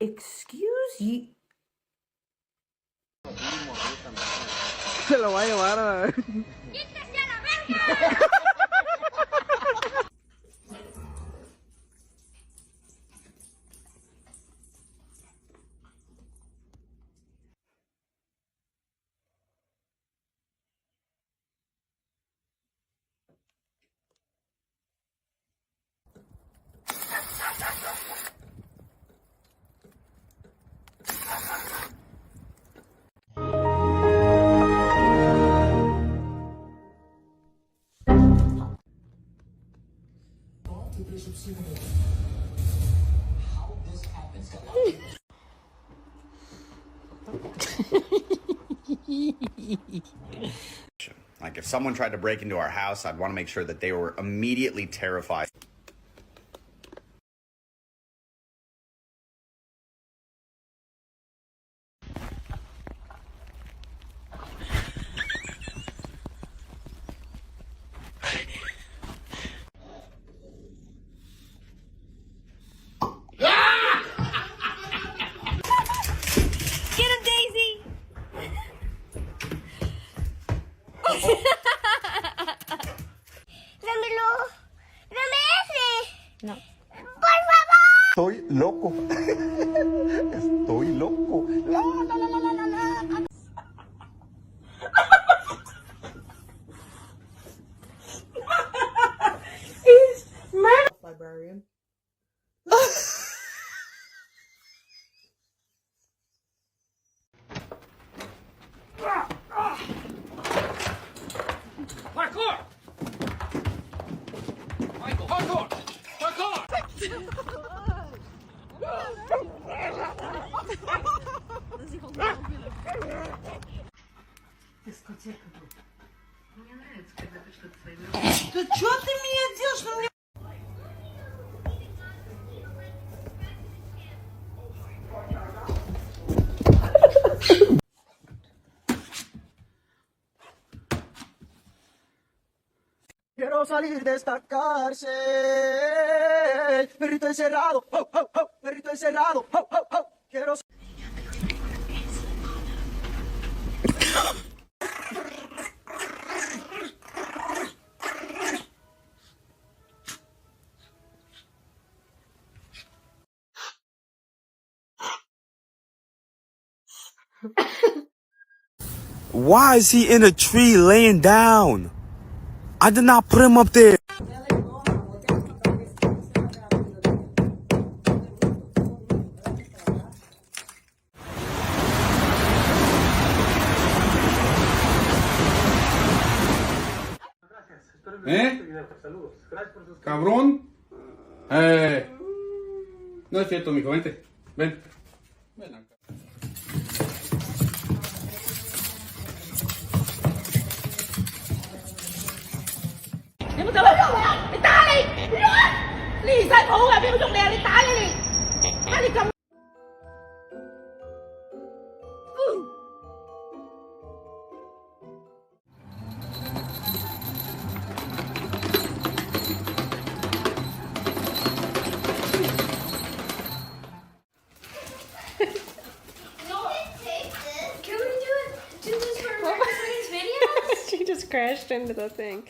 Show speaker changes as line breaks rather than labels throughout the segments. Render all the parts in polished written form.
Excuse you.
Se lo va a llevar a...
Like if someone tried to break into our house, I'd want to make sure that they were immediately terrified.
No.
¡Por favor!
Estoy loco. Estoy loco. La, la, la, la, la, la.
He's murdered.
Librarian.
Parkour! Michael, parkour! Parkour!
Да чё ты меня делаешь? На меня...
Quiero salir de esta cárcel. Perrito encerrado. Oh, oh, oh. Perrito encerrado. Oh, oh, oh. Quiero...
Why is he in a tree laying down? I did not put him up there.
Cabrón. No es cierto, mijo, vente. Ven. Ven acá.
She just crashed into the thing.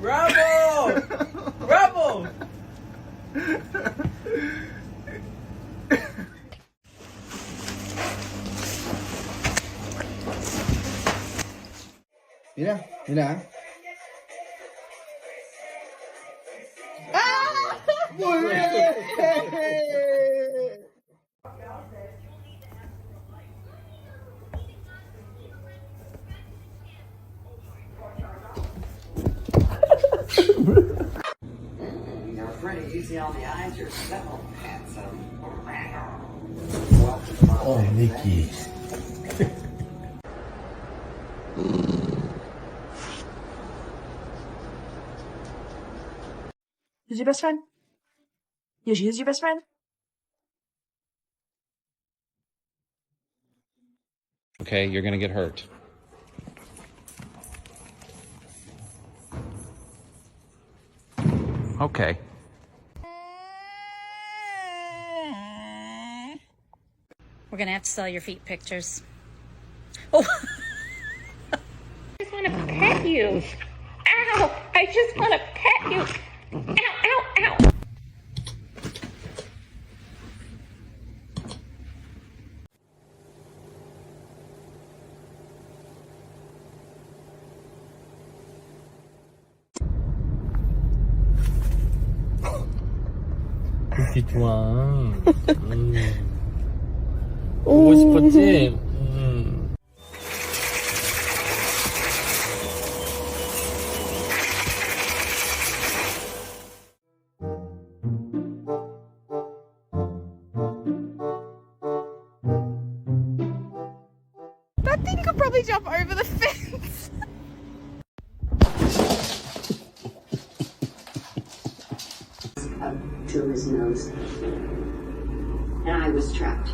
Bravo! Bravo!
Mira, mira. ¡Ah! ¡Muy bien!
Now, Freddie,
see all the eyes, you're so handsome.
Oh, Nikki.
Who's your best friend? Yoshi, who's your best friend?
Okay, you're gonna get hurt. Okay.
We're gonna have to sell your feet pictures. Oh!
I just want to pet you. Ow! I just want to pet you. Ow, ow, ow.
그렇게 좋아. 보고 싶었지?
That thing could probably jump over the fence.
Up to his nose. And I was trapped.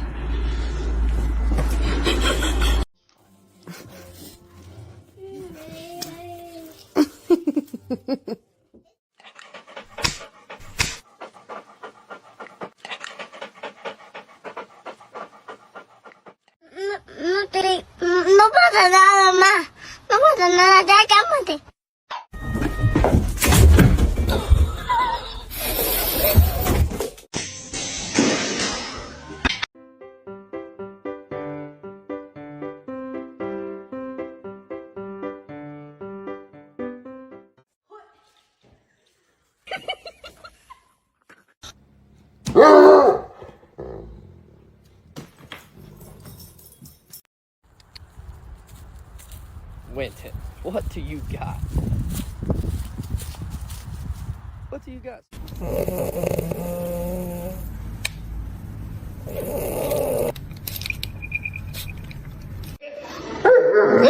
No pasa nada, ma. No pasa nada, ya cálmate.
Winton, what do you got? What do you got?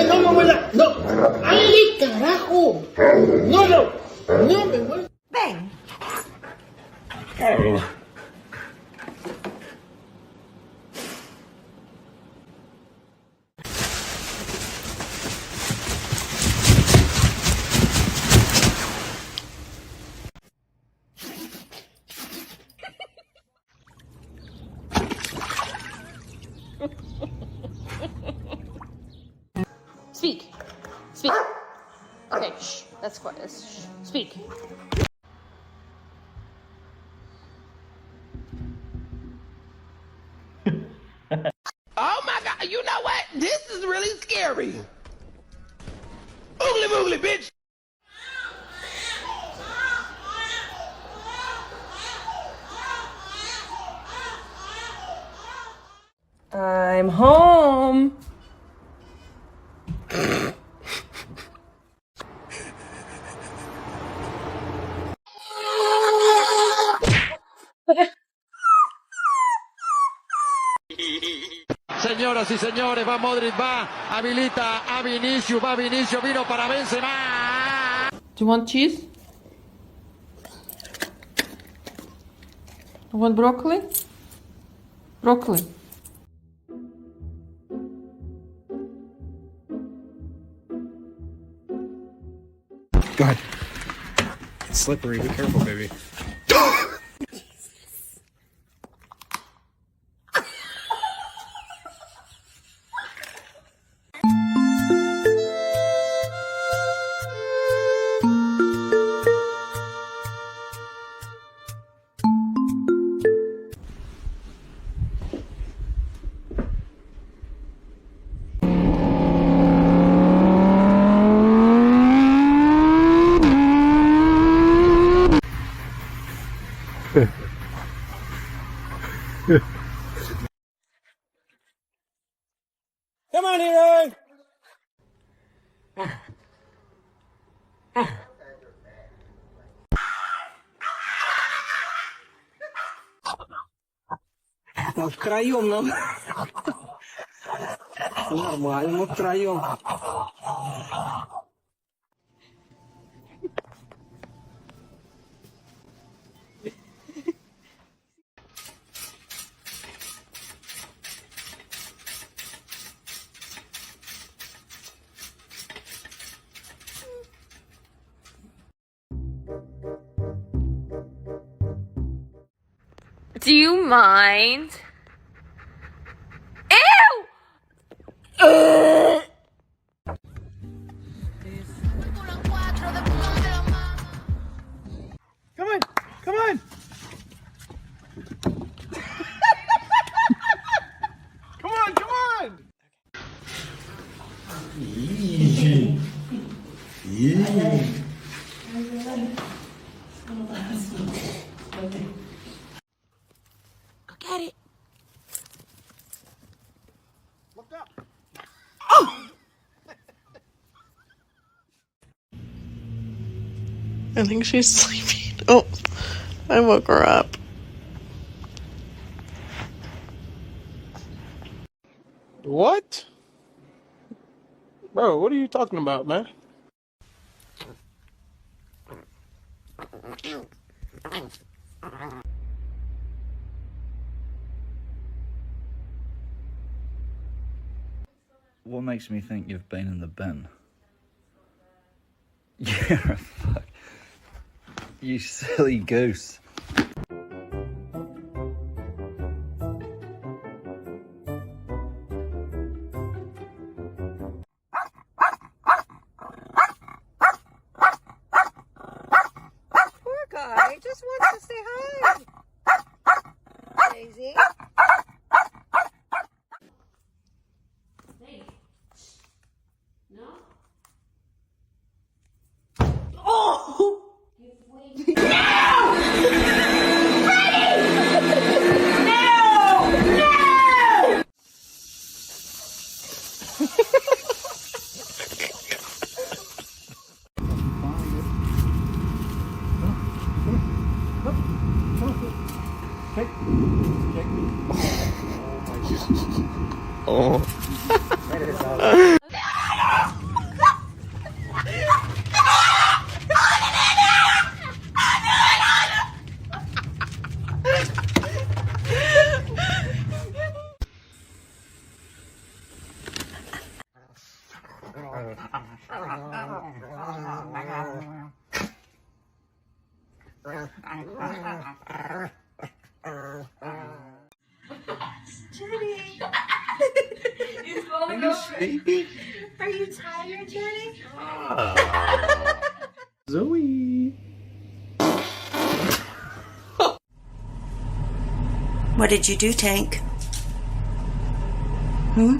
No me vuela, no. ¡Ay, carajo! No, no, no me vuela.
Ven.
Speak. Speak. Okay, shh. That's quiet. Shh. Speak.
Oh my God, you know what? This is really scary. Oogly boogly, bitch.
I'm home.
Señoras y señores, va Modric, va, habilita a Vinicius, va Vinicius, vino para Benzema.
Do you want cheese? You want broccoli? Broccoli.
Go ahead. It's slippery. Be careful, baby.
Мы втроем нам. Нормально, мы втроем.
Do you mind? Ew!
Come on, come on. Come on, come on.
Go get it.
Look up.
I think she's sleeping. Oh, I woke her up.
What? Bro, what are you talking about, man?
What makes me think you've been in the bin? You're a fuck. You silly goose.
Poor guy just wants to say hi. Daisy.
Oh.
Jenny. You falling over.
Sleepy?
Are you tired, Jenny?
Zoe.
What did you do, Tank? Hmm?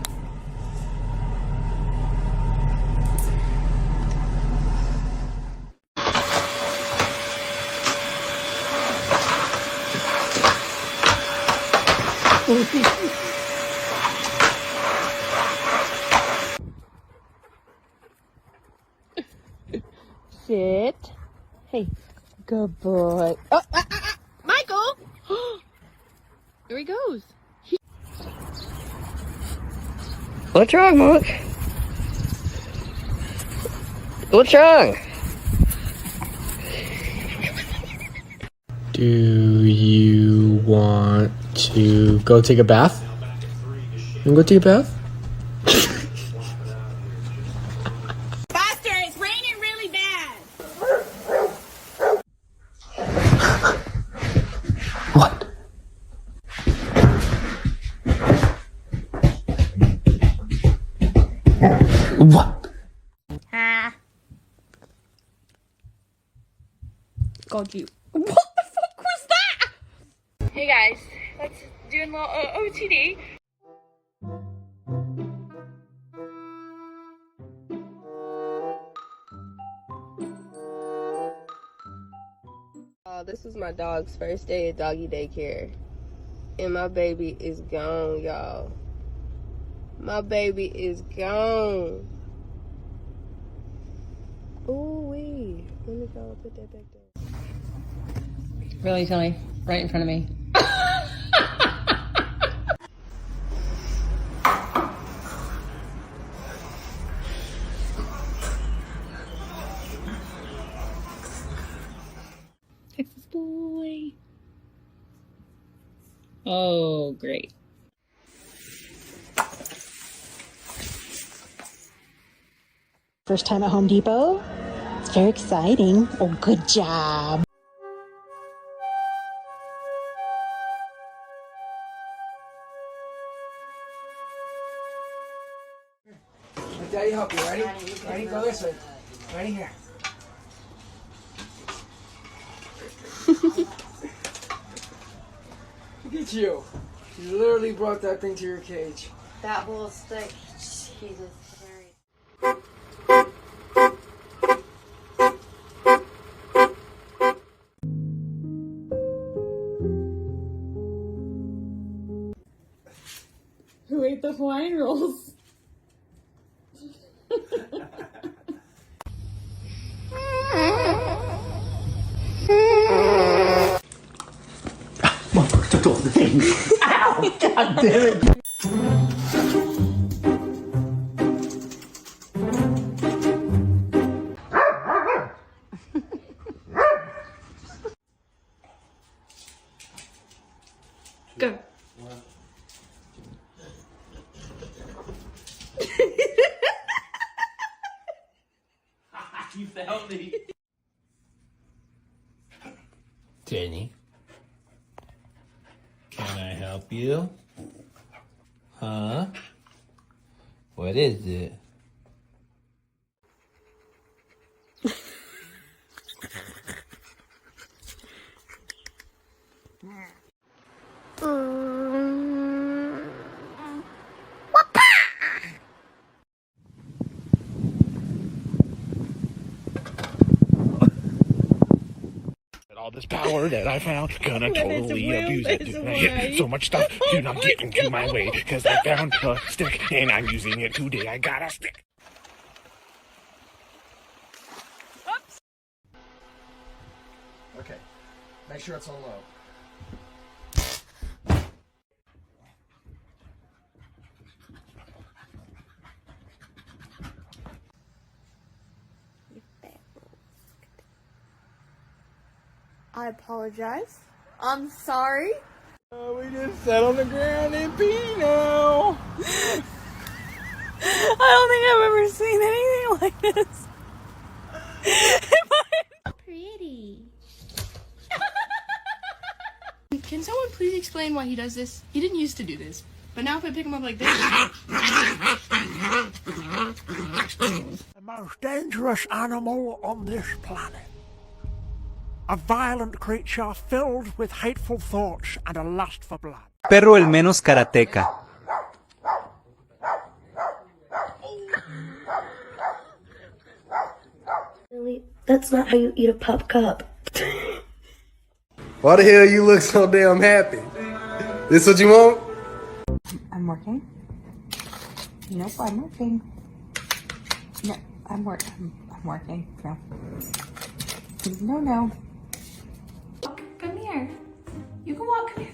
Sit. Hey, good boy. Oh, Michael! Here he goes.
What's wrong, Mark? What's wrong?
Do you want to go take a bath? You wanna go take a bath?
Faster, it's raining really bad.
What? What?
God, you. What the fuck was that? Hey guys, let's do a little OTD.
This is my dog's first day at doggy daycare. And my baby is gone, y'all. My baby is gone. Ooh-wee. Let me go put that back there.
Really, Tony? Right in front of me. boy. Oh, great.
First time at Home Depot. It's very exciting. Oh, good job.
Let Daddy help you. Ready? Ready? Go this way. Ready? Here. Look at you. You literally brought that thing to your cage.
That whole stick, Jesus.
Who ate the Hawaiian rolls?
Ow! God damn it!
Go.
You found me.
Jenny, can I help you? Huh? What is it?
All this power that I found, gonna totally abuse it. So much stuff, do not get into my way, because I found a stick and I'm using it today. I got a stick.
Oops. Okay. Make sure it's on low.
I apologize. I'm sorry.
We just sat on the ground and pee now.
I don't think I've ever seen anything like this.
Pretty.
Can someone please explain why he does this? He didn't used to do this, but now if I pick him up like this...
The most dangerous animal on this planet. A violent creature filled with hateful thoughts and a lust for blood.
Perro el menos karateca.
Really? That's not how you eat a pup cup.
Why the hell you look so damn happy? This what you want?
I'm working. Nope, I'm working. No, I'm working. No. No.
Come here. You can walk. Come here.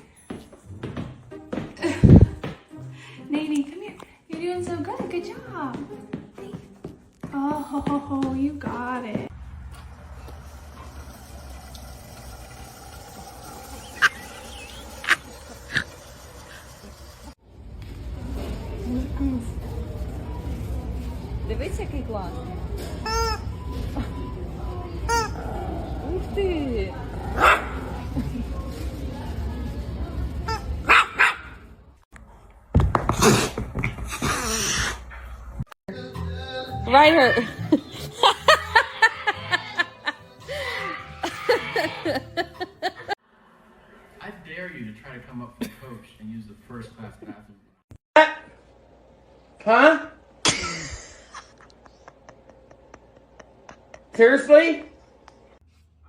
Nady, come here. You're doing so good. Good job. Oh, you got it.
Дивись, який класний. Ух ти! Ride her.
I dare you to try to come up from coach and use the first class bathroom.
Huh? Seriously?